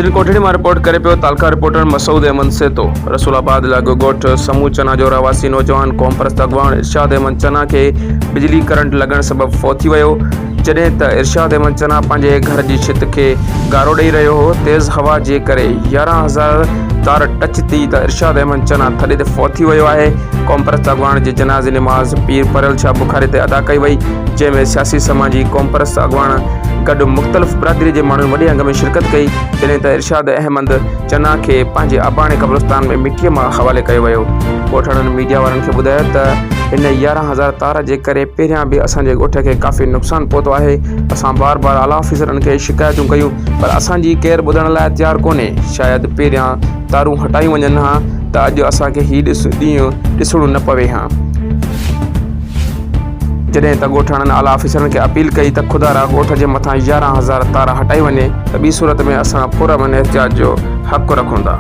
हाज़िरी कोठड़ी में रिपोर्ट करे पियो तालका रिपोर्टर मसूद अहमद सेतो। रसूलाबाद लाॻो ॻोठ समूह चना जो रहवासी नौजवान क़ौम परस्त अॻवान इरशाद अहमद चना के बिजली करंट लगण सबब फौत थी वियो। जॾहिं त इरशाद अहमद चना पंहिंजे घर जी छित खे गारो ॾेई रहियो हो। तेज़ हवा जे करे 11,000 तार टच थी त इरशाद अहमद चना थॾे ते फौत थी वियो आहे। क़ौम परस्त अॻवान जे जनाज़े नमाज़ पीर परल शाह बुखारी ते अदा कई वई, जंहिंमें सियासी समाजी क़ौम परस्त अॻवान गॾु मुख़्तलिफ़ बिरादरी जे माण्हुनि वॾे अंग में शिरकत कई। जॾहिं त इरशाद अहमद चना खे पंहिंजे अबाणे क़ब्रिस्तान में मिटीअ मां हवाले कयो वियो। ॻोठड़नि मीडिया वारनि खे ॿुधायो त हिन 11,000 तार जे करे पहिरियां बि असांजे ॻोठ खे काफ़ी नुक़सानु पहुतो आहे। असां बार बार आला ऑफिसरनि खे शिकायतूं कयूं, पर असांजी केरु ॿुधण लाइ तयारु कोन्हे। शायदि पहिरियां तारूं हटायूं वञनि हा त अॼु असांखे हीउ ॾींहुं ॾिसणो न पवे हा। जॾहिं त ॻोठाणनि आला ऑफिसरनि खे अपील कई त खुदारा ॻोठ जे मथां 11,000 तार हटाई वञे, त ॿी सूरत में असां पुरअमन एहतियात जो हक़ रखूं था।